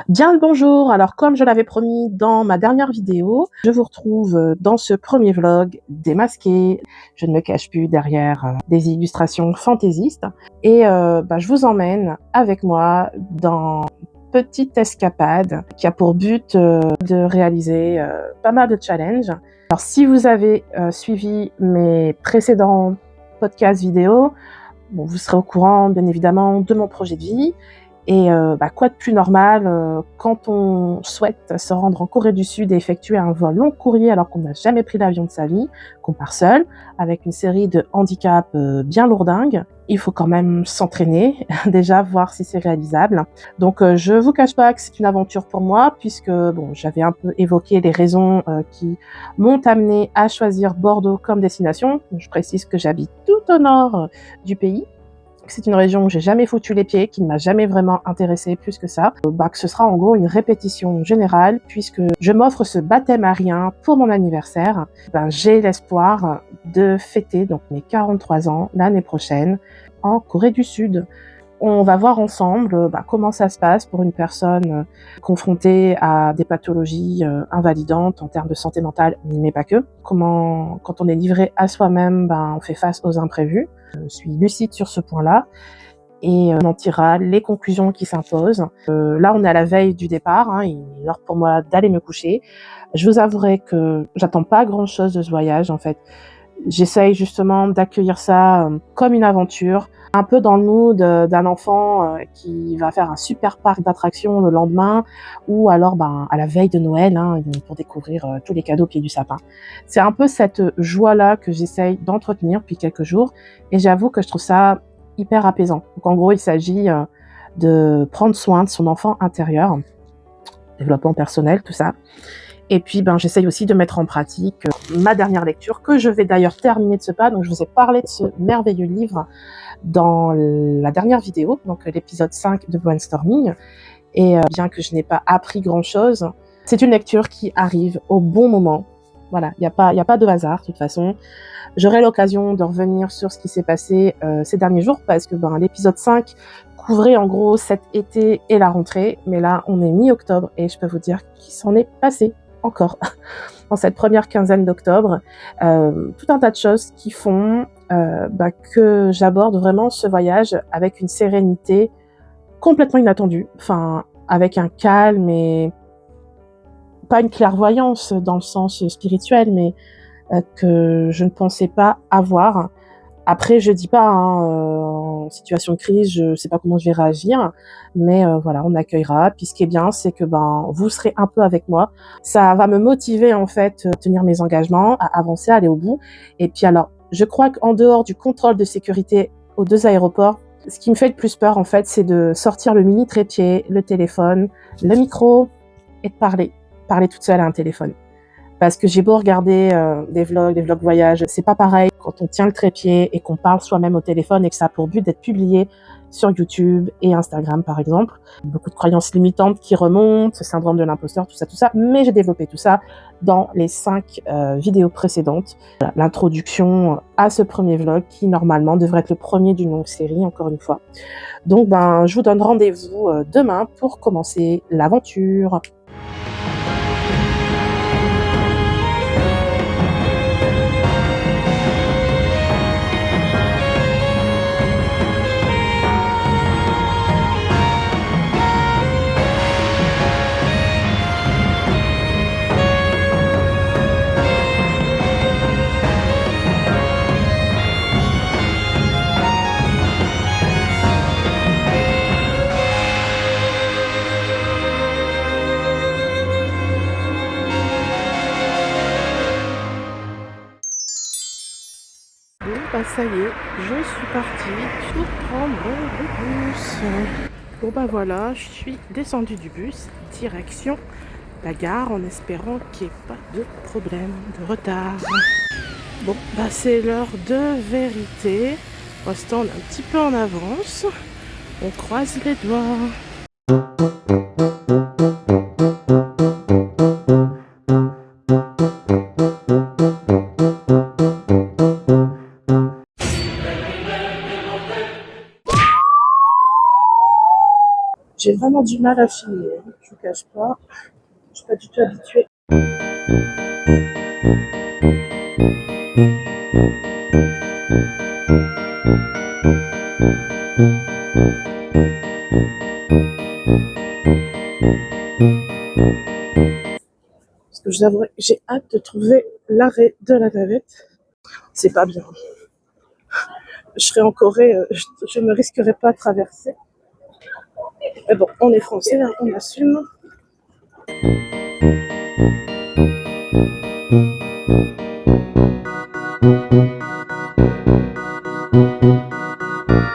Bien le bonjour, alors comme je l'avais promis dans ma dernière vidéo, je vous retrouve dans ce premier vlog démasqué. Je ne me cache plus derrière des illustrations fantaisistes et je vous emmène avec moi dans une petite escapade qui a pour but de réaliser pas mal de challenges. Alors si vous avez suivi mes précédents podcasts vidéo, bon, vous serez au courant bien évidemment de mon projet de vie. Et quoi de plus normal, quand on souhaite se rendre en Corée du Sud et effectuer un vol long courrier alors qu'on n'a jamais pris l'avion de sa vie, qu'on part seul, avec une série de handicaps, bien lourdingues. Il faut quand même s'entraîner, déjà voir si c'est réalisable. Donc je vous cache pas que c'est une aventure pour moi puisque bon, j'avais un peu évoqué les raisons, qui m'ont amenée à choisir Bordeaux comme destination. Je précise que j'habite tout au nord, du pays. C'est une région où j'ai jamais foutu les pieds, qui ne m'a jamais vraiment intéressée plus que ça. Que ce sera en gros une répétition générale puisque je m'offre ce baptême à rien pour mon anniversaire. J'ai l'espoir de fêter donc mes 43 ans l'année prochaine en Corée du Sud. On va voir ensemble comment ça se passe pour une personne confrontée à des pathologies invalidantes en termes de santé mentale, mais pas que. Comment, quand on est livré à soi-même, on fait face aux imprévus. Je suis lucide sur ce point-là et on en tirera les conclusions qui s'imposent. Là, on est à la veille du départ, il est l'heure pour moi d'aller me coucher. Je vous avouerai que j'attends pas grand-chose de ce voyage, en fait. J'essaye justement d'accueillir ça comme une aventure, un peu dans le mood d'un enfant qui va faire un super parc d'attractions le lendemain ou alors à la veille de Noël pour découvrir tous les cadeaux au pied du sapin. C'est un peu cette joie-là que j'essaye d'entretenir depuis quelques jours et j'avoue que je trouve ça hyper apaisant. Donc en gros, il s'agit de prendre soin de son enfant intérieur, développement personnel, tout ça. Et puis, j'essaye aussi de mettre en pratique ma dernière lecture, que je vais d'ailleurs terminer de ce pas. Donc, je vous ai parlé de ce merveilleux livre dans la dernière vidéo, donc l'épisode 5 de Brainstorming. Et bien que je n'ai pas appris grand-chose, c'est une lecture qui arrive au bon moment. Voilà, il y a pas de hasard, de toute façon. J'aurai l'occasion de revenir sur ce qui s'est passé ces derniers jours, parce que l'épisode 5 couvrait en gros cet été et la rentrée. Mais là, on est mi-octobre et je peux vous dire qu'il s'en est passé encore en cette première quinzaine d'octobre. Tout un tas de choses qui font que j'aborde vraiment ce voyage avec une sérénité complètement inattendue. Enfin, avec un calme et pas une clairvoyance dans le sens spirituel, mais que je ne pensais pas avoir. Après, je dis pas, en situation de crise, je sais pas comment je vais réagir, mais voilà, on accueillera. Puis ce qui est bien, c'est que vous serez un peu avec moi. Ça va me motiver en fait, à tenir mes engagements, à avancer, à aller au bout. Et puis alors, je crois qu'en dehors du contrôle de sécurité aux 2 aéroports, ce qui me fait le plus peur en fait, c'est de sortir le mini trépied, le téléphone, le micro et de parler toute seule à un téléphone. Parce que j'ai beau regarder des vlogs voyage, c'est pas pareil quand on tient le trépied et qu'on parle soi-même au téléphone et que ça a pour but d'être publié sur YouTube et Instagram par exemple. Beaucoup de croyances limitantes qui remontent, ce syndrome de l'imposteur, tout ça. Mais j'ai développé tout ça dans les 5 vidéos précédentes. Voilà, l'introduction à ce premier vlog qui normalement devrait être le premier d'une longue série, encore une fois. Donc je vous donne rendez-vous demain pour commencer l'aventure. Bon, ça y est, je suis partie pour prendre le bus. Bon, voilà, je suis descendue du bus, direction la gare, en espérant qu'il n'y ait pas de problème, de retard. Bon, c'est l'heure de vérité. Pour l'instant, on est un petit peu en avance. On croise les doigts. J'ai vraiment du mal à filmer, hein, je vous cache pas. Je suis pas du tout habituée. Parce que je vous avouerai, j'ai hâte de trouver l'arrêt de la navette. C'est pas bien. Je serais en Corée, je ne me risquerais pas à traverser. Mais bon, on est français, hein, on assume.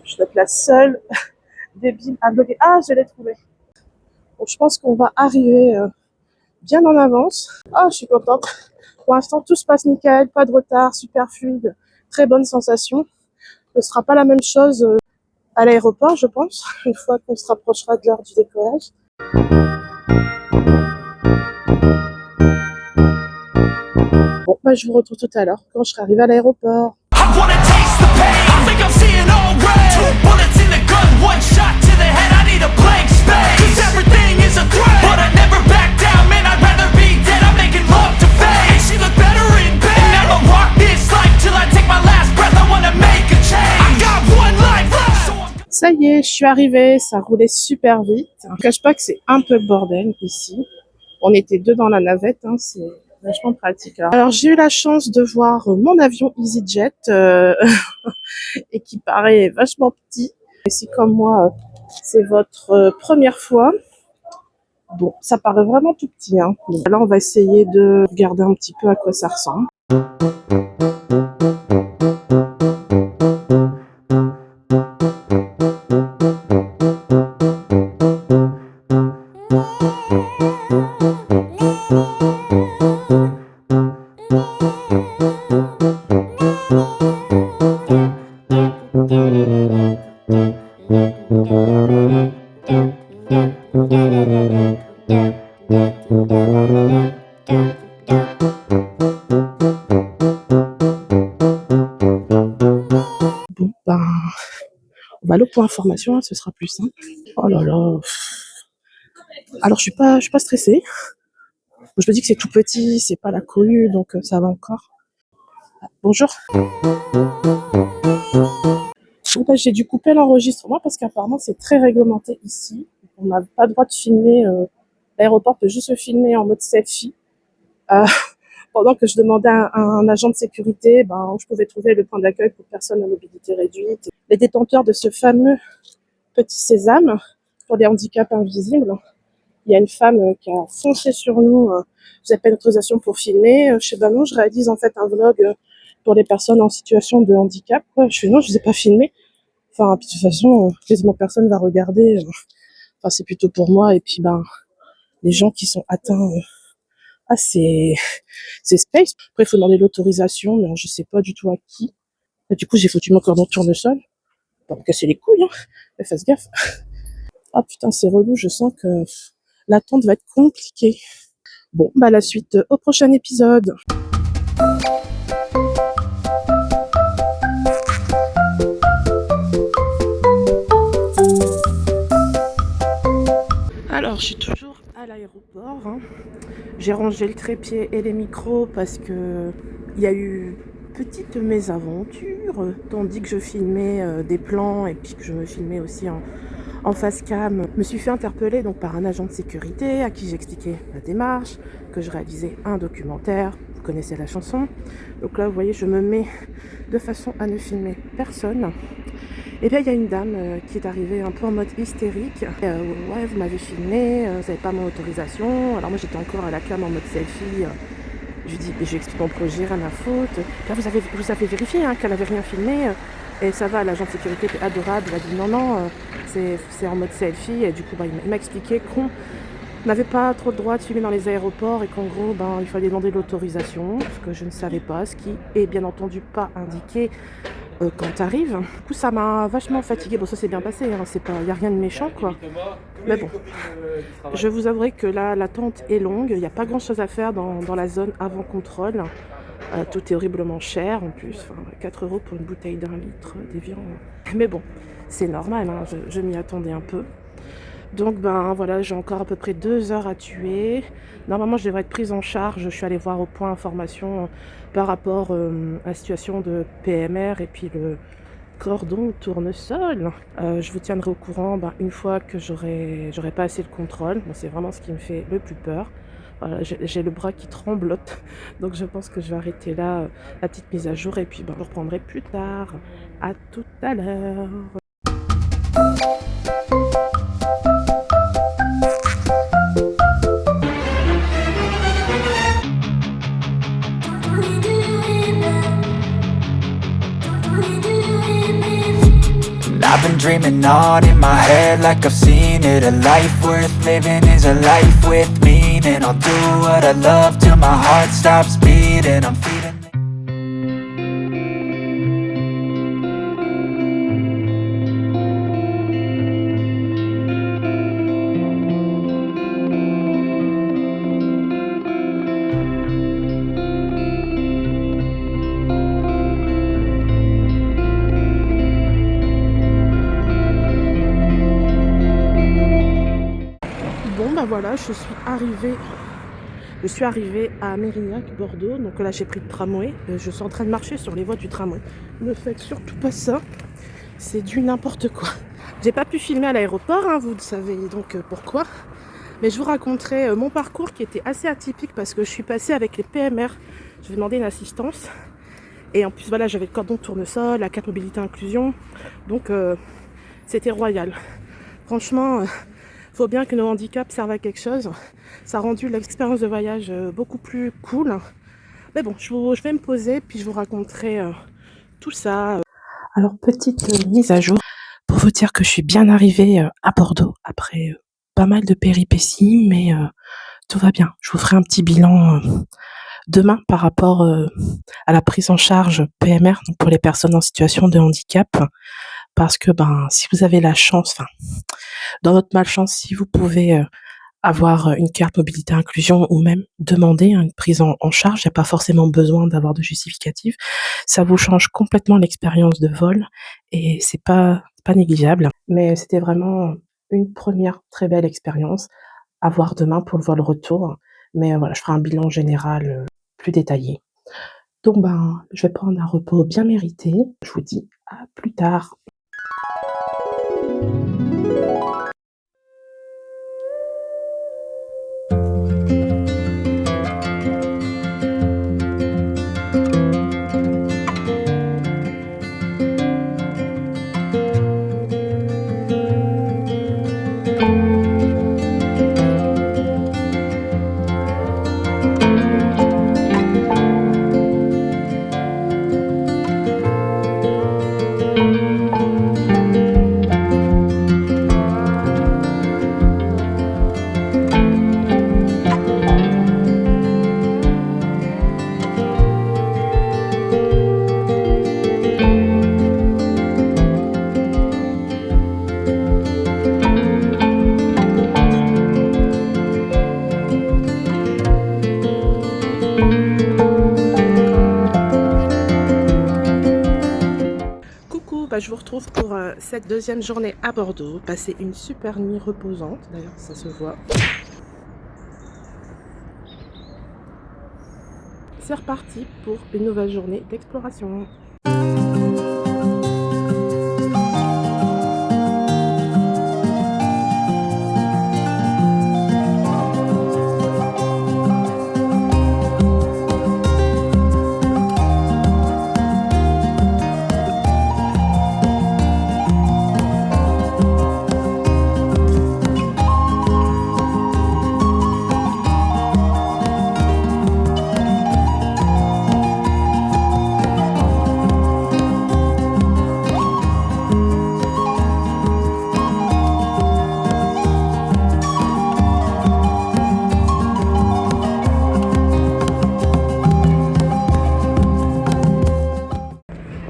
Je dois être la seule débile à bloquer. Ah, je l'ai trouvé. Bon, je pense qu'on va arriver bien en avance. Ah, je suis contente. Pour l'instant, tout se passe nickel, pas de retard, super fluide, très bonne sensation. Ce ne sera pas la même chose à l'aéroport, je pense, une fois qu'on se rapprochera de l'heure du décollage. Bon, bah, je vous retrouve tout à l'heure quand je serai arrivée à l'aéroport. Ça y est, je suis arrivée, ça roulait super vite. Je ne cache pas que c'est un peu le bordel ici. On était deux dans la navette, hein, c'est vachement pratique. Alors j'ai eu la chance de voir mon avion EasyJet et qui paraît vachement petit. Et si comme moi, c'est votre première fois, bon, ça paraît vraiment tout petit. Hein. Bon, là, on va essayer de regarder un petit peu à quoi ça ressemble. Bon, ben, on va aller au point information, hein, ce sera plus simple. Oh là là. Alors, je suis pas stressée. Je me dis que c'est tout petit, c'est pas la cohue, donc ça va encore. Bonjour. Bon, bah, j'ai dû couper l'enregistrement parce qu'apparemment c'est très réglementé ici. On n'a pas le droit de filmer. L'aéroport peut juste se filmer en mode selfie. Euh, pendant que je demandais à un agent de sécurité où je pouvais trouver le point d'accueil pour personnes à mobilité réduite. Les détenteurs de ce fameux petit sésame pour les handicaps invisibles. Il y a une femme qui a foncé sur nous. Vous n'avez pas d'autorisation pour filmer. Je sais pas, non, je réalise en fait un vlog pour les personnes en situation de handicap. Je fais non, je ne vous ai pas filmé. Enfin, de toute façon, quasiment personne va regarder. Enfin, c'est plutôt pour moi. Et puis, les gens qui sont atteints, c'est space. Après, il faut demander l'autorisation, mais je sais pas du tout à qui. Et du coup, j'ai foutu mon cordon de tournesol. Pour me casser les couilles, hein. Mais fasse gaffe. Ah putain, c'est relou. Je sens que l'attente va être compliquée. Bon, la suite au prochain épisode. Alors, je suis toujours à l'aéroport. Hein. J'ai rangé le trépied et les micros parce que il y a eu petite mésaventure, tandis que je filmais des plans et puis que je me filmais aussi en face cam. Je me suis fait interpeller donc par un agent de sécurité à qui j'expliquais ma démarche, que je réalisais un documentaire. Vous connaissez la chanson. Donc là, vous voyez, je me mets de façon à ne filmer personne. Et bien, il y a une dame qui est arrivée un peu en mode hystérique. Ouais, vous m'avez filmé, vous n'avez pas mon autorisation. Alors moi, j'étais encore à la cam en mode selfie. Je lui dis, je lui explique mon projet, rien à faute. Là, vous avez vérifié qu'elle n'avait rien filmé. Et ça va, l'agent de sécurité était adorable. Il a dit non, c'est en mode selfie. Et du coup, il m'a expliqué qu'on n'avait pas trop le droit de filmer dans les aéroports et qu'en gros, il fallait demander l'autorisation, ce que je ne savais pas, ce qui est bien entendu pas indiqué quand t'arrives. Du coup, ça m'a vachement fatiguée. Bon, ça s'est bien passé, hein, il n'y a rien de méchant, quoi. Mais bon, je vous avouerai que là, l'attente est longue. Il n'y a pas grand-chose à faire dans la zone avant contrôle. Tout est horriblement cher, en plus. 4 € pour une bouteille d'1 litre d'Evian. Mais bon, c'est normal, hein, je m'y attendais un peu. Donc ben voilà, j'ai encore à peu près 2 heures à tuer. Normalement, je devrais être prise en charge. Je suis allée voir au point information par rapport à la situation de PMR et puis le cordon tournesol. Je vous tiendrai au courant une fois que j'aurai passé le contrôle. Bon, c'est vraiment ce qui me fait le plus peur. Voilà, j'ai le bras qui tremblote, donc je pense que je vais arrêter là la petite mise à jour et puis je reprendrai plus tard. À tout à l'heure. I've been dreaming on in my head like I've seen it. A life worth living is a life with meaning. I'll do what I love till my heart stops beating. I'm feeding. Bon voilà, je suis arrivée à Mérignac, Bordeaux. Donc là j'ai pris le tramway. Je suis en train de marcher sur les voies du tramway. Ne faites surtout pas ça. C'est du n'importe quoi. J'ai pas pu filmer à l'aéroport, hein, vous le savez donc pourquoi. Mais je vous raconterai mon parcours qui était assez atypique parce que je suis passée avec les PMR. Je vais demander une assistance. Et en plus voilà, j'avais le cordon tournesol, la carte mobilité inclusion. Donc c'était royal. Franchement, faut bien que nos handicaps servent à quelque chose. Ça a rendu l'expérience de voyage beaucoup plus cool. Mais bon, je vais me poser puis je vous raconterai tout ça. Alors, petite mise à jour pour vous dire que je suis bien arrivée à Bordeaux après pas mal de péripéties, mais tout va bien. Je vous ferai un petit bilan demain par rapport à la prise en charge PMR, donc pour les personnes en situation de handicap. Parce que si vous avez la chance, dans votre malchance, si vous pouvez avoir une carte mobilité inclusion ou même demander une prise en charge, il n'y a pas forcément besoin d'avoir de justificatif. Ça vous change complètement l'expérience de vol et c'est pas négligeable. Mais c'était vraiment une première très belle expérience à voir demain pour le vol retour. Mais voilà, je ferai un bilan général plus détaillé. Donc je vais prendre un repos bien mérité. Je vous dis à plus tard. Coucou, je vous retrouve pour cette deuxième journée à Bordeaux. Passez une super nuit reposante, d'ailleurs ça se voit. C'est reparti pour une nouvelle journée d'exploration.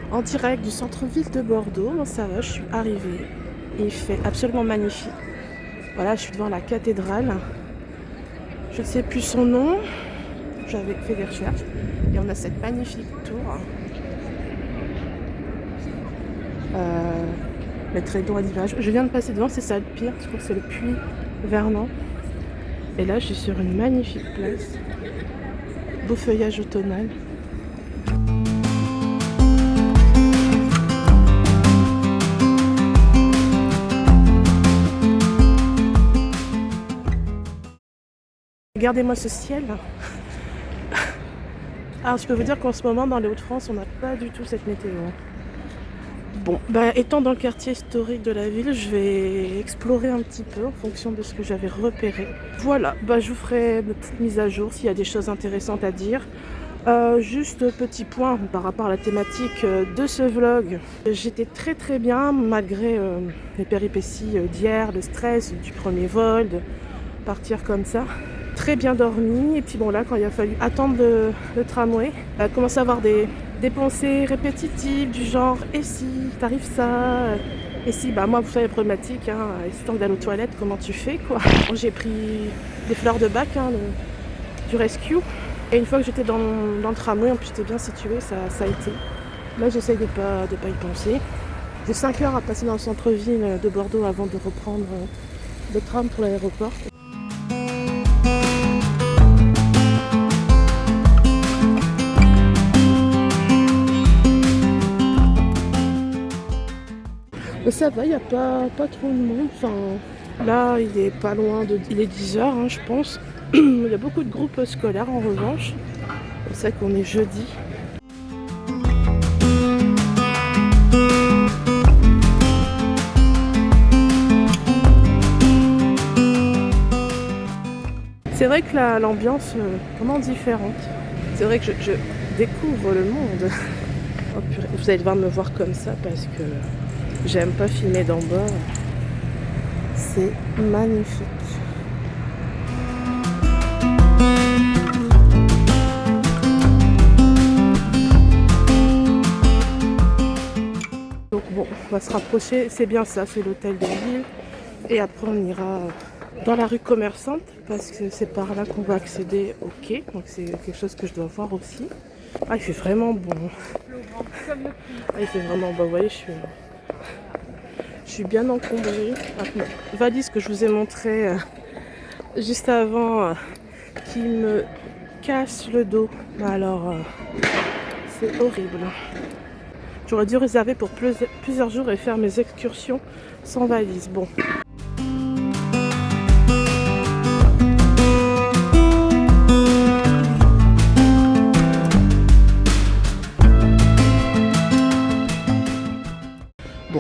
En direct du centre-ville de Bordeaux, ça va, je suis arrivée. Il fait absolument magnifique. Voilà, je suis devant la cathédrale. Je ne sais plus son nom. J'avais fait des recherches. Et on a cette magnifique tour. mais très beau à l'image. Je viens de passer devant, c'est ça le pire, je crois que c'est le puits Vernon. Et là, je suis sur une magnifique place. Beau feuillage automnal. Regardez-moi ce ciel. Alors, je peux vous dire qu'en ce moment, dans les Hauts-de-France, on n'a pas du tout cette météo. Bon, étant dans le quartier historique de la ville, je vais explorer un petit peu en fonction de ce que j'avais repéré. Voilà, je vous ferai une petite mise à jour s'il y a des choses intéressantes à dire. Juste petit point par rapport à la thématique de ce vlog. J'étais très très bien malgré les péripéties d'hier, le stress du premier vol, de partir comme ça. Très bien dormi, et puis bon là quand il a fallu attendre le tramway, commencer à avoir des pensées répétitives du genre et si t'arrives ça, et si moi vous savez la problématique, et si t'envie d'aller aux toilettes, comment tu fais quoi. J'ai pris des fleurs de bac, du rescue, et une fois que j'étais dans le tramway, en plus j'étais bien située, ça a été. Là j'essaye de pas y penser. J'ai 5 heures à passer dans le centre-ville de Bordeaux avant de reprendre le tram pour l'aéroport. Mais ça va, il n'y a pas trop de monde. Enfin, là, il est pas loin il est 10h, je pense. Il y a beaucoup de groupes scolaires en revanche. C'est ça qu'on est jeudi. C'est vrai que l'ambiance est vraiment différente. C'est vrai que je découvre le monde. Oh, purée. Vous allez devoir me voir comme ça parce que j'aime pas filmer d'en bas. C'est magnifique. Donc bon, on va se rapprocher. C'est bien ça, c'est l'hôtel de ville. Et après on ira dans la rue commerçante parce que c'est par là qu'on va accéder au quai. Donc c'est quelque chose que je dois voir aussi. Il fait vraiment bon. Il fait vraiment bon. Vous voyez, je suis bien encombrée. Valise que je vous ai montré juste avant qui me casse le dos. Alors, c'est horrible. J'aurais dû réserver pour plusieurs jours et faire mes excursions sans valise. Bon.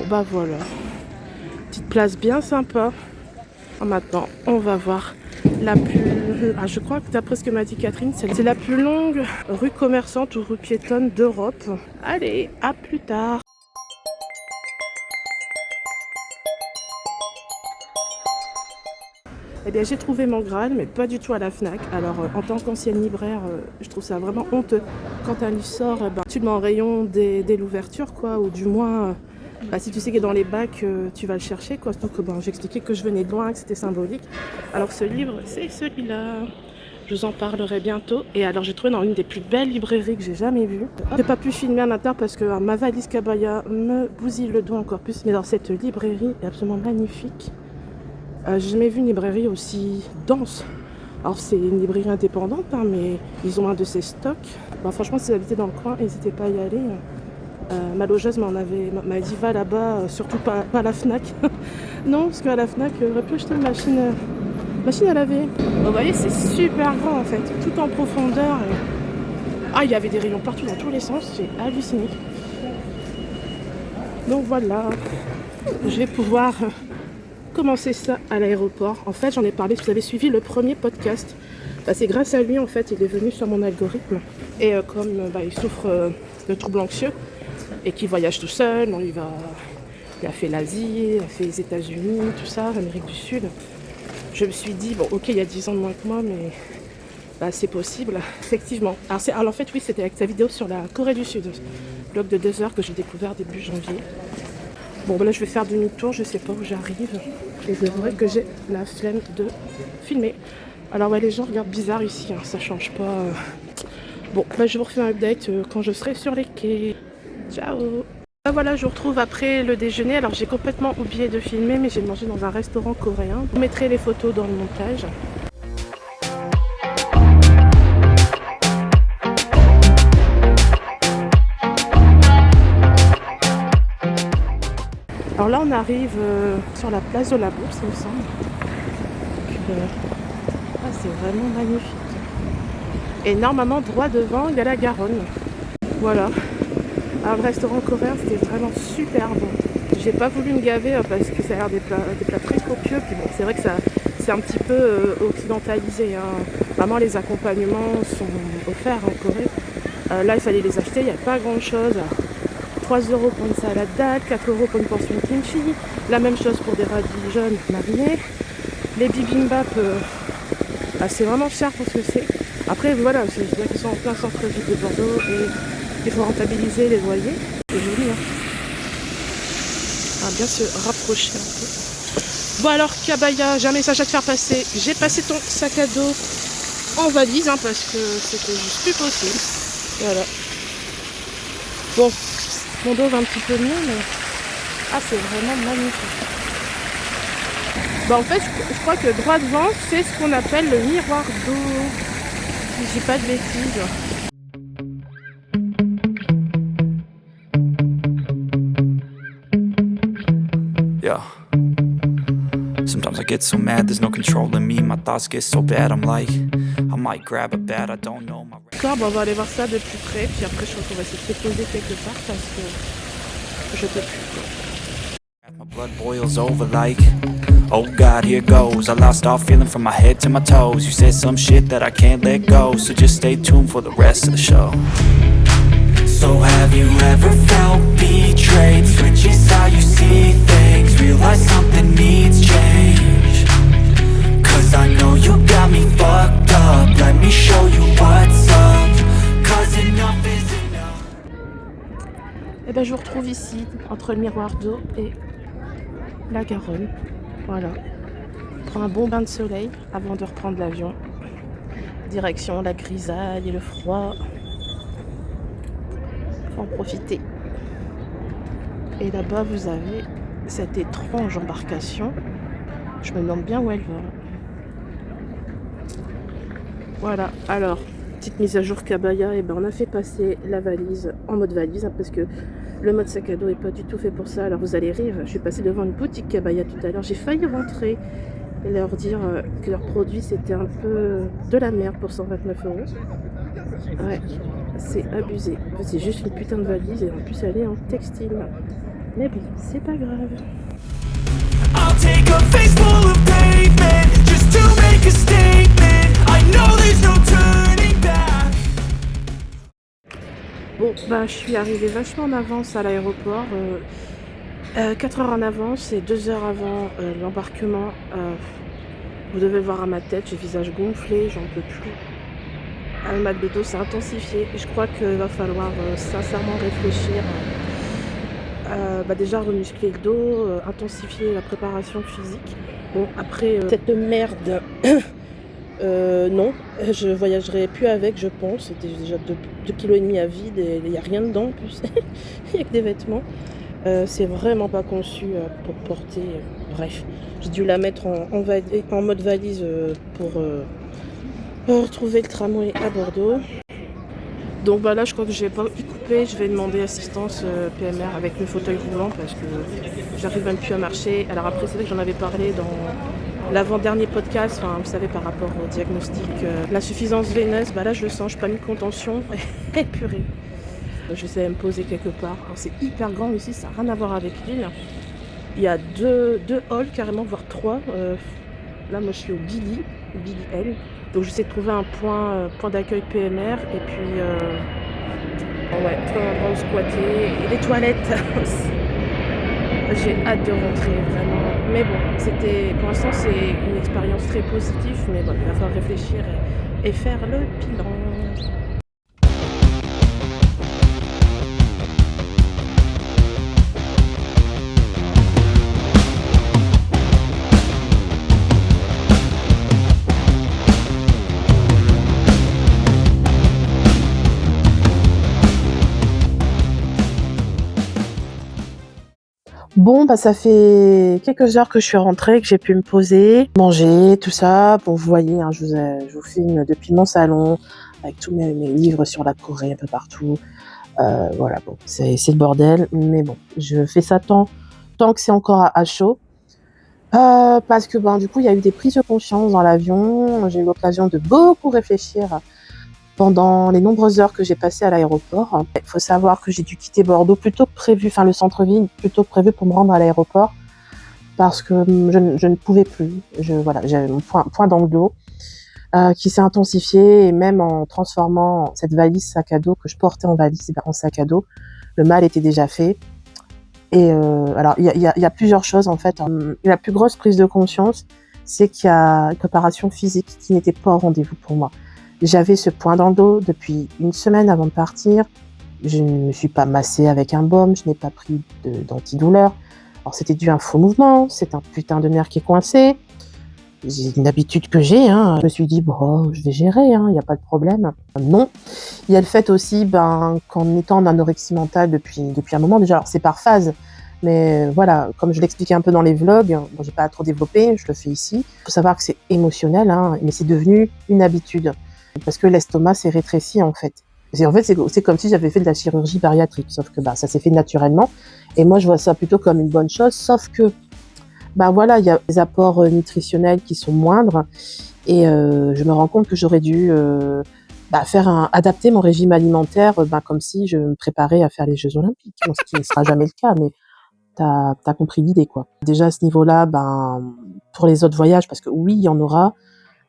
Bon, voilà. Petite place bien sympa. Maintenant, on va voir la plus... je crois que d'après ce que m'a dit Catherine, c'est la plus longue rue commerçante ou rue piétonne d'Europe. Allez, à plus tard. Eh bien, j'ai trouvé mon Graal, mais pas du tout à la Fnac. Alors, en tant qu'ancienne libraire, je trouve ça vraiment honteux. Quand un livre sort, tu le mets en rayon dès l'ouverture, quoi, ou du moins... si tu sais qu'il est dans les bacs, tu vas le chercher, quoi. Donc, j'ai expliqué que je venais de loin, que c'était symbolique. Alors, ce livre, c'est celui-là. Je vous en parlerai bientôt. Et alors, j'ai trouvé dans une des plus belles librairies que j'ai jamais vues. J'ai pas pu filmer à l'intérieur parce que ma valise cabaya me bousille le dos encore plus. Mais dans cette librairie est absolument magnifique. J'ai jamais vu une librairie aussi dense. Alors, c'est une librairie indépendante, mais ils ont un de ces stocks. Franchement, si vous habitez dans le coin, n'hésitez pas à y aller. Ma logeuse m'a dit va là-bas, surtout pas à la Fnac. Non, parce qu'à la Fnac, j'aurais pu acheter une machine à laver. Vous voyez, c'est super grand en fait, tout en profondeur. Il y avait des rayons partout dans tous les sens, j'ai halluciné. Donc voilà, je vais pouvoir commencer ça à l'aéroport. En fait, j'en ai parlé, si vous avez suivi le premier podcast. C'est grâce à lui, en fait, il est venu sur mon algorithme. Et comme il souffre de troubles anxieux, et qui voyage tout seul, il a fait l'Asie, il a fait les États-Unis, tout ça, l'Amérique du Sud. Je me suis dit, bon, ok, il y a 10 ans de moins que moi, mais c'est possible, effectivement. Alors en fait, oui, c'était avec sa vidéo sur la Corée du Sud, blog de 2 heures que j'ai découvert début janvier. Bon, là, je vais faire demi-tour, je sais pas où j'arrive. Et c'est vrai que j'ai la flemme de filmer. Alors, les gens regardent bizarre ici, ça change pas. Bon, je vous refais un update quand je serai sur les quais. Ciao! Voilà, je vous retrouve après le déjeuner. Alors j'ai complètement oublié de filmer, mais j'ai mangé dans un restaurant coréen. Je vous mettrai les photos dans le montage. Alors là on arrive sur la place de la Bourse, il me semble. C'est vraiment magnifique. Et normalement droit devant il y a la Garonne. Voilà. Alors, le restaurant coréen c'était vraiment super bon. J'ai pas voulu me gaver parce que ça a l'air des plats très copieux. Puis bon, c'est vrai que ça c'est un petit peu occidentalisé. Hein. Vraiment les accompagnements sont offerts en Corée. Là il fallait les acheter, il n'y a pas grand chose. 3 € pour une salade date, 4 € pour une portion de kimchi. La même chose pour des radis jaunes marinés. Les bibimbap, c'est vraiment cher pour ce que c'est. Après voilà, c'est bien qu'ils sont en plein centre-ville de Bordeaux et il faut rentabiliser les loyers. C'est joli, hein. On va bien se rapprocher un peu. Bon alors Kabaya, j'ai un message à te faire passer. J'ai passé ton sac à dos en valise hein, parce que c'était juste plus possible. Voilà. Bon, mon dos va un petit peu mieux, mais c'est vraiment magnifique. En fait, je crois que droit devant, c'est ce qu'on appelle le miroir d'eau. Si je dis pas de bêtises. Yeah. Sometimes I get so mad, there's no controlling me. My thoughts get so bad, I'm like, I might grab a bat, I don't know. D'accord, on va aller voir ça de plus près, puis après je crois qu'on va essayer de se poser quelque part parce que je peux plus. My blood boils over like, oh God, here goes. I lost all feeling from my head to my toes. You said some shit that I can't let go, so just stay tuned for the rest of the show. So have you ever felt betrayed? Switches how you see things, realize something needs change. Cause I know you got me fucked up, let me show you what's up. Cause enough is enough. Et je vous retrouve ici, entre le miroir d'eau et la Garonne. Voilà. Je prends un bon bain de soleil avant de reprendre l'avion. Direction la grisaille et le froid. Faut en profiter. Et là-bas, vous avez cette étrange embarcation. Je me demande bien où elle va. Voilà. Alors, petite mise à jour Kabaya. On a fait passer la valise en mode valise hein, parce que le mode sac à dos n'est pas du tout fait pour ça. Alors vous allez rire, je suis passée devant une boutique Kabaya tout à l'heure. J'ai failli rentrer et leur dire que leurs produits c'était un peu de la merde pour 129 €. Ouais, c'est abusé. C'est juste une putain de valise et en plus elle est en textile. Mais bon, c'est pas grave. I'll take a face full of pavement just to make a statement. I know there's no turning back. Bon, je suis arrivée vachement en avance à l'aéroport. 4 heures en avance et 2 heures avant l'embarquement. Vous devez voir à ma tête, j'ai le visage gonflé, j'en peux plus. Le mal de dos s'est intensifié. Je crois qu'il va falloir sincèrement réfléchir. Déjà remuscler le dos, intensifier la préparation physique. Bon, après, cette merde, non, je voyagerai plus avec, je pense. C'était déjà 2,5 kg à vide et il n'y a rien dedans en plus. Il n'y a que des vêtements. C'est vraiment pas conçu pour porter. Bref, j'ai dû la mettre en mode valise pour retrouver le tramway à Bordeaux. Donc là, je crois que je vais pas y couper. Je vais demander assistance PMR avec le fauteuil roulant parce que j'arrive même plus à marcher. Alors après, c'est vrai que j'en avais parlé dans l'avant-dernier podcast, vous savez, par rapport au diagnostic, l'insuffisance veineuse. Là, je le sens, je suis pas mis contention. Et purée. Je vais essayer de me poser quelque part. Alors, c'est hyper grand ici, ça n'a rien à voir avec l'île. Il y a deux halls carrément, voire 3. Là, moi, je suis au Billy L. Donc, j'essaie de trouver un point d'accueil PMR. Et puis, trouver un endroit où squatter. Et les toilettes aussi. J'ai hâte de rentrer, vraiment. Mais bon, pour l'instant, c'est une expérience très positive. Mais bon, il va falloir réfléchir et faire le bilan. Bon, bah, ça fait quelques heures que je suis rentrée, que j'ai pu me poser, manger, tout ça. Bon, vous voyez, hein, je vous filme depuis mon salon, avec tous mes livres sur la Corée un peu partout. Voilà, bon, c'est le bordel, mais bon, je fais ça tant que c'est encore à chaud. Parce que, ben, du coup, il y a eu des prises de conscience dans l'avion. J'ai eu l'occasion de beaucoup réfléchir pendant les nombreuses heures que j'ai passées à l'aéroport. Il faut savoir que j'ai dû quitter Bordeaux plus tôt que prévu, enfin le centre-ville, plus tôt que prévu pour me rendre à l'aéroport parce que je ne pouvais plus. Voilà, j'avais mon point dans le dos qui s'est intensifié et même en transformant cette valise sac à dos que je portais en valise en sac à dos, le mal était déjà fait. Et alors il y a plusieurs choses en fait. La plus grosse prise de conscience, c'est qu'il y a une préparation physique qui n'était pas au rendez-vous pour moi. J'avais ce point dans le dos depuis une semaine avant de partir. Je ne me suis pas massée avec un baume, je n'ai pas pris d'antidouleur. Alors c'était dû à un faux mouvement, c'est un putain de nerf qui est coincé. C'est une habitude que j'ai, hein. Je me suis dit, bon, je vais gérer, hein, il n'y a pas de problème. Non. Il y a le fait aussi, qu'en étant en anorexie mentale depuis un moment déjà, alors c'est par phase, mais voilà, comme je l'expliquais un peu dans les vlogs, bon, j'ai pas trop développé, je le fais ici. Il faut savoir que c'est émotionnel, hein, mais c'est devenu une habitude. Parce que l'estomac s'est rétréci, en fait. C'est comme si j'avais fait de la chirurgie bariatrique, sauf que ça s'est fait naturellement. Et moi, je vois ça plutôt comme une bonne chose, sauf que voilà, il y a des apports nutritionnels qui sont moindres et je me rends compte que j'aurais dû adapter mon régime alimentaire comme si je me préparais à faire les Jeux Olympiques. Bon, ce qui ne sera jamais le cas, mais t'as compris l'idée, quoi. Déjà à ce niveau-là, pour les autres voyages, parce que oui, il y en aura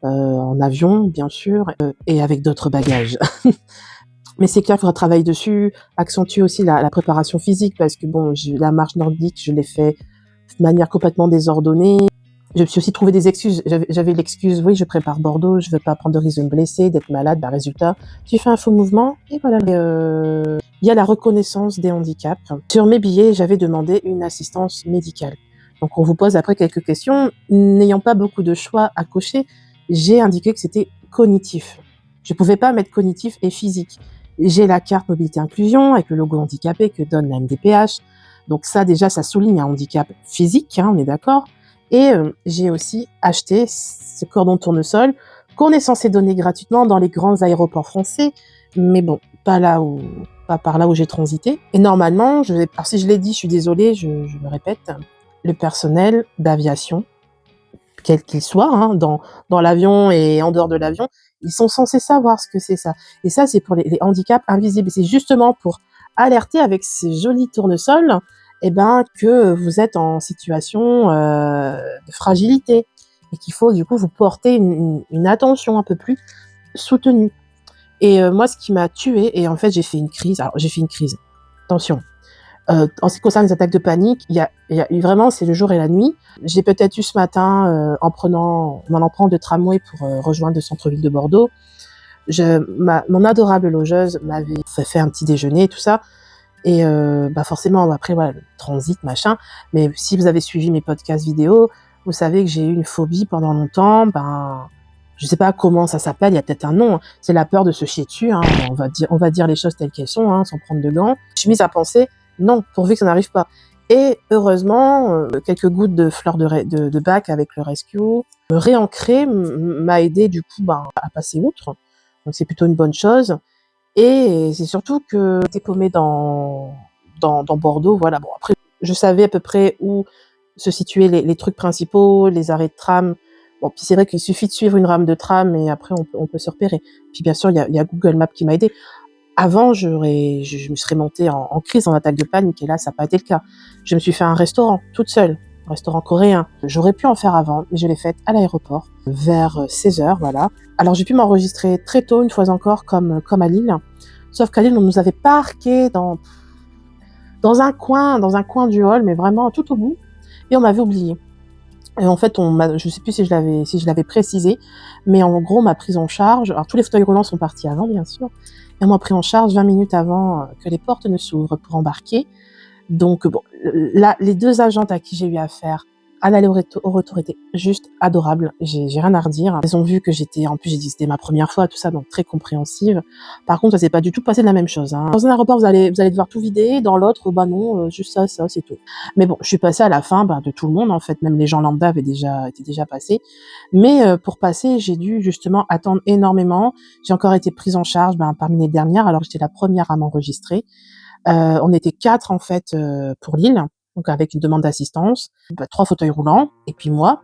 en avion, bien sûr, et avec d'autres bagages. Mais c'est clair qu'il faudra travailler dessus, accentuer aussi la préparation physique, parce que bon, la marche nordique, je l'ai fait de manière complètement désordonnée. Je me suis aussi trouvé des excuses. J'avais l'excuse, oui, je prépare Bordeaux, je veux pas prendre de risque de me blesser, d'être malade. Résultat, j'ai fait un faux mouvement et voilà. Il y a la reconnaissance des handicaps. Sur mes billets, j'avais demandé une assistance médicale. Donc on vous pose après quelques questions. N'ayant pas beaucoup de choix à cocher, j'ai indiqué que c'était cognitif. Je pouvais pas mettre cognitif et physique. J'ai la carte mobilité inclusion avec le logo handicapé que donne la MDPH. Donc ça, déjà, ça souligne un handicap physique, hein, on est d'accord. Et j'ai aussi acheté ce cordon tournesol qu'on est censé donner gratuitement dans les grands aéroports français, mais bon, pas par là où j'ai transité. Et normalement, alors si je l'ai dit, je suis désolée, je me répète, le personnel d'aviation, quel qu'il soit, hein, dans l'avion et en dehors de l'avion, ils sont censés savoir ce que c'est ça. Et ça, c'est pour les handicaps invisibles. Et c'est justement pour alerter avec ces jolis tournesols que vous êtes en situation de fragilité et qu'il faut du coup vous porter une attention un peu plus soutenue. Et moi, ce qui m'a tuée, et en fait j'ai fait une crise. Alors j'ai fait une crise. Attention. En ce qui concerne les attaques de panique, il y a eu vraiment, c'est le jour et la nuit. J'ai peut-être eu ce matin, en allant prendre le tramway pour rejoindre le centre-ville de Bordeaux. Mon adorable logeuse m'avait fait un petit déjeuner et tout ça. Et forcément, après, voilà, le transit, machin. Mais si vous avez suivi mes podcasts vidéo, vous savez que j'ai eu une phobie pendant longtemps. Je sais pas comment ça s'appelle, il y a peut-être un nom. Hein. C'est la peur de se chier dessus. Hein. On va dire les choses telles qu'elles sont, hein, sans prendre de gants. Je suis mise à penser, non, pourvu que ça n'arrive pas. Et heureusement, quelques gouttes de fleurs de bac avec le rescue, réancrer m'a aidé du coup à passer outre. Donc c'est plutôt une bonne chose. Et c'est surtout que j'étais paumée dans Bordeaux, voilà. Bon, après, je savais à peu près où se situaient les trucs principaux, les arrêts de tram. Bon, puis c'est vrai qu'il suffit de suivre une rame de tram et après on peut se repérer. Puis bien sûr, il y a Google Maps qui m'a aidée. Avant, je me serais montée en crise, en attaque de panique, et là, ça n'a pas été le cas. Je me suis fait un restaurant, toute seule, un restaurant coréen. J'aurais pu en faire avant, mais je l'ai fait à l'aéroport, vers 16h, voilà. Alors, j'ai pu m'enregistrer très tôt, une fois encore, comme à Lille. Sauf qu'à Lille, on nous avait parqués dans un coin du hall, mais vraiment tout au bout, et on m'avait oublié. Et en fait, je sais plus si je l'avais précisé, mais en gros, on m'a prise en charge. Alors, tous les fauteuils roulants sont partis avant, bien sûr. Et on m'a pris en charge 20 minutes avant que les portes ne s'ouvrent pour embarquer. Donc, bon, là, les deux agentes à qui j'ai eu affaire, À l'aller au retour était juste adorable. J'ai rien à redire. Elles ont vu que en plus j'ai dit que c'était ma première fois, tout ça, donc très compréhensive. Par contre, ça s'est pas du tout passé de la même chose, hein. Dans un aéroport, vous allez devoir tout vider. Dans l'autre, bah non, juste ça, c'est tout. Mais bon, je suis passée à la fin, de tout le monde, en fait. Même les gens lambda étaient déjà passés. Mais, pour passer, j'ai dû justement attendre énormément. J'ai encore été prise en charge, parmi les dernières, alors que j'étais la première à m'enregistrer. On était 4 en fait, pour l'île, donc avec une demande d'assistance, 3 fauteuils roulants et puis moi.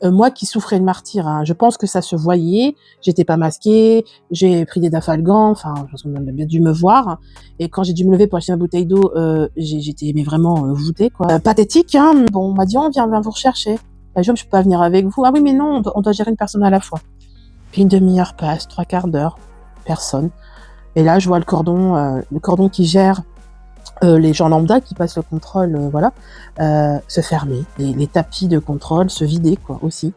Moi qui souffrais de martyre, hein, je pense que ça se voyait, j'étais pas masquée, j'ai pris des dafalgans, enfin, je pense qu'on a bien dû me voir et quand j'ai dû me lever pour acheter une bouteille d'eau, j'étais mais vraiment, voûtée quoi. Pathétique, hein. Bon, on m'a dit: «On viens vous rechercher». Bah, je peux pas venir avec vous». «Ah oui, mais non, on doit gérer une personne à la fois». Puis une demi-heure passe, 3/4 d'heure, personne. Et là, je vois le cordon qui gère les gens lambda qui passent le contrôle, voilà, se fermer, les tapis de contrôle se vider, quoi, aussi.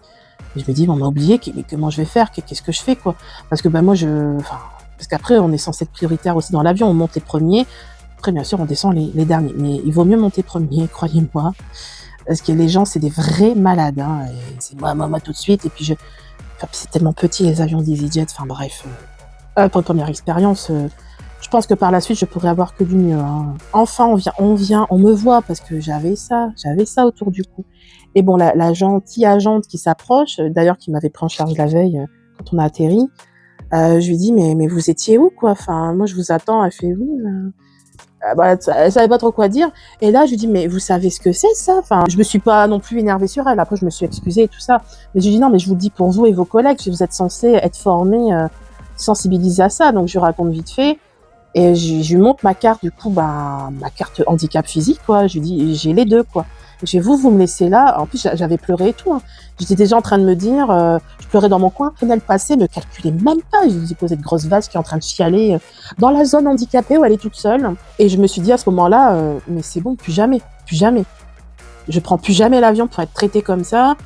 Et je me dis: «Mais on m'a oublié, mais comment je vais faire? Qu'est-ce que je fais, quoi?» Parce que, parce qu'après, on est censé être prioritaire aussi dans l'avion, on monte les premiers. Après, bien sûr, on descend les derniers. Mais il vaut mieux monter premier, croyez-moi, parce que les gens, c'est des vrais malades, hein, et c'est moi tout de suite. Et puis c'est tellement petit les avions d'EasyJet, enfin bref. Pour une première expérience, je pense que par la suite, je pourrais avoir que du mieux, hein. Enfin, on me voit parce que j'avais ça autour du cou. Et bon, la gentille agente qui s'approche, d'ailleurs qui m'avait pris en charge la veille, quand on a atterri, je lui dis: «Mais vous étiez où, quoi? Enfin, moi je vous attends». Elle fait: «Oui, elle savait pas trop quoi dire. Et là, je lui dis: «Mais vous savez ce que c'est ça?» Enfin, je me suis pas non plus énervée sur elle. Après, je me suis excusée et tout ça. Mais je lui dis: «Non, mais je vous le dis pour vous et vos collègues, vous êtes censés être formés, sensibilisés à ça». Donc je lui raconte vite fait et je lui montre ma carte, du coup, ma carte handicap physique, quoi. Je lui dis: «J'ai les 2, quoi». Je fais: vous me laissez là». En plus, j'avais pleuré et tout, hein. J'étais déjà en train de me dire, je pleurais dans mon coin. Elle passait, me calculait même pas. Je lui ai posé de grosses vases qui est en train de chialer, dans la zone handicapée où elle est toute seule. Et je me suis dit à ce moment-là, mais c'est bon, plus jamais, plus jamais. Je prends plus jamais l'avion pour être traitée comme ça.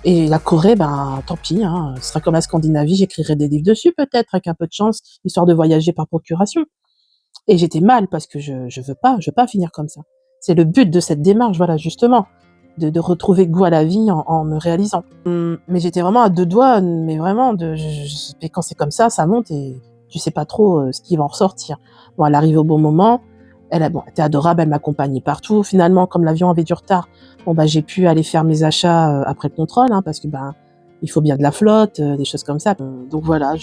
Et la Corée, tant pis, hein. Ce sera comme la Scandinavie, j'écrirai des livres dessus peut-être, avec un peu de chance, histoire de voyager par procuration. Et j'étais mal parce que je veux pas finir comme ça. C'est le but de cette démarche, voilà, justement, de retrouver goût à la vie en me réalisant. Mais j'étais vraiment à 2 doigts, mais vraiment et quand c'est comme ça monte et tu sais pas trop, ce qui va en ressortir. Bon, elle arrive au bon moment, elle était adorable, elle m'accompagnait partout. Finalement, comme l'avion avait du retard, j'ai pu aller faire mes achats, après le contrôle, hein, parce que, il faut bien de la flotte, des choses comme ça. Donc voilà,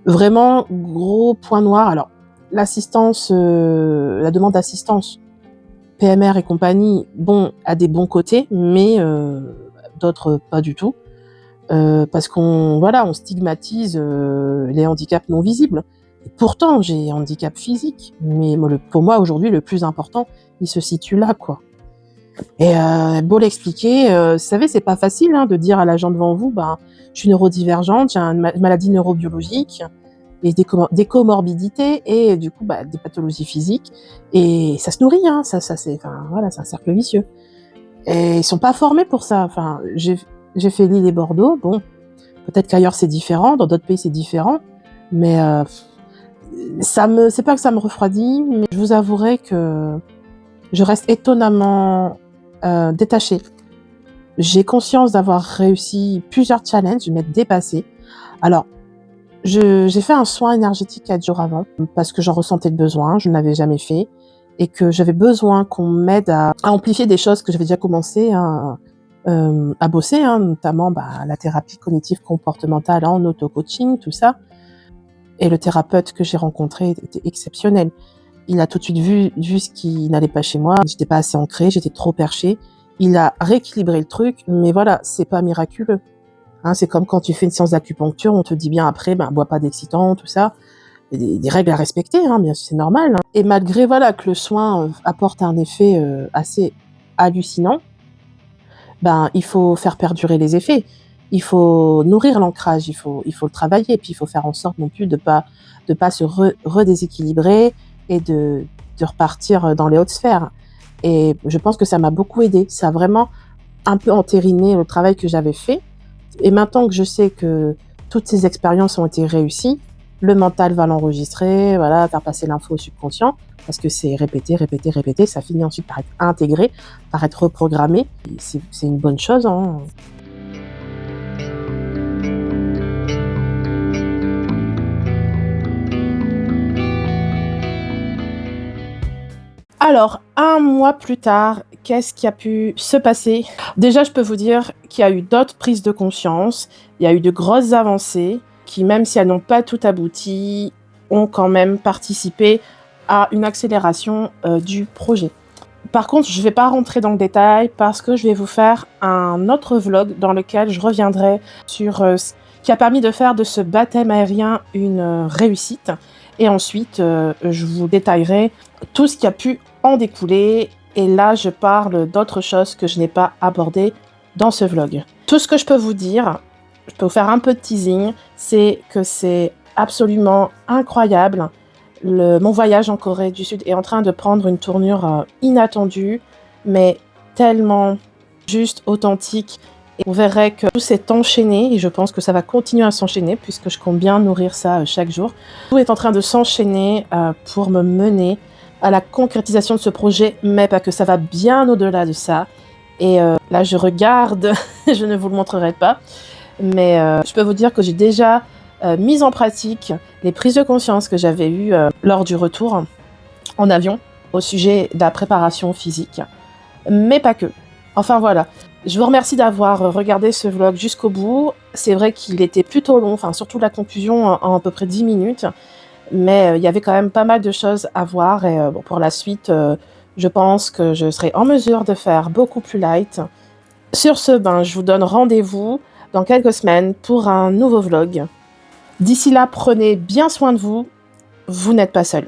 vraiment gros point noir. Alors, l'assistance, la demande d'assistance, PMR et compagnie, a des bons côtés, mais d'autres pas du tout. Parce on stigmatise les handicaps non visibles. Et pourtant, j'ai un handicap physique, mais pour moi aujourd'hui, le plus important, il se situe là, quoi. Et beau l'expliquer, vous savez, c'est pas facile, hein, de dire à l'agent devant vous, je suis neurodivergente, j'ai une maladie neurobiologique et des comorbidités et du coup, des pathologies physiques. Et ça se nourrit, hein, ça c'est, voilà, c'est un cercle vicieux. Et ils sont pas formés pour ça. Enfin, j'ai fait Lille et Bordeaux. Bon, peut-être qu'ailleurs c'est différent, dans d'autres pays c'est différent, mais c'est pas que ça me refroidit, mais je vous avouerai que je reste étonnamment détachée. J'ai conscience d'avoir réussi plusieurs challenges, de m'être dépassée. Alors, j'ai fait un soin énergétique 4 jours avant, parce que j'en ressentais le besoin, je ne l'avais jamais fait, et que j'avais besoin qu'on m'aide à amplifier des choses que j'avais déjà commencé, hein, à bosser, hein, notamment la thérapie cognitive comportementale en auto-coaching, tout ça. Et le thérapeute que j'ai rencontré était exceptionnel. Il a tout de suite vu ce qui n'allait pas chez moi. J'étais pas assez ancrée, j'étais trop perchée. Il a rééquilibré le truc, mais voilà, c'est pas miraculeux. Hein, c'est comme quand tu fais une séance d'acupuncture, on te dit bien après, bois pas d'excitant, tout ça. Il y a des règles à respecter, hein, bien sûr, c'est normal. Hein. Et malgré que le soin apporte un effet assez hallucinant, il faut faire perdurer les effets. Il faut nourrir l'ancrage, il faut le travailler, puis il faut faire en sorte non plus de pas se redéséquilibrer et de repartir dans les hautes sphères. Et je pense que ça m'a beaucoup aidée. Ça a vraiment un peu entériné le travail que j'avais fait. Et maintenant que je sais que toutes ces expériences ont été réussies, le mental va l'enregistrer, voilà, faire passer l'info au subconscient, parce que c'est répéter, répéter, répéter, ça finit ensuite par être intégré, par être reprogrammé. Et c'est une bonne chose, hein. Alors, un mois plus tard, qu'est-ce qui a pu se passer? Déjà, je peux vous dire qu'il y a eu d'autres prises de conscience, il y a eu de grosses avancées qui, même si elles n'ont pas tout abouti, ont quand même participé à une accélération du projet. Par contre, je ne vais pas rentrer dans le détail parce que je vais vous faire un autre vlog dans lequel je reviendrai sur ce qui a permis de faire de ce baptême aérien une réussite. Et ensuite, je vous détaillerai tout ce qui a pu en découler. Et là, je parle d'autres choses que je n'ai pas abordées dans ce vlog. Tout ce que je peux vous dire, je peux vous faire un peu de teasing, c'est que c'est absolument incroyable. Mon voyage en Corée du Sud est en train de prendre une tournure inattendue, mais tellement juste authentique. Et vous verrez que tout s'est enchaîné, et je pense que ça va continuer à s'enchaîner, puisque je compte bien nourrir ça chaque jour. Tout est en train de s'enchaîner pour me mener à la concrétisation de ce projet, mais pas que, ça va bien au-delà de ça. Et là, je regarde, je ne vous le montrerai pas, mais je peux vous dire que j'ai déjà mis en pratique les prises de conscience que j'avais eues lors du retour en avion au sujet de la préparation physique, mais pas que. Enfin voilà, je vous remercie d'avoir regardé ce vlog jusqu'au bout. C'est vrai qu'il était plutôt long, enfin surtout la conclusion en à peu près 10 minutes, mais il y avait quand même pas mal de choses à voir et bon, pour la suite, je pense que je serai en mesure de faire beaucoup plus light. Sur ce, je vous donne rendez-vous dans quelques semaines pour un nouveau vlog. D'ici là, prenez bien soin de vous, vous n'êtes pas seul.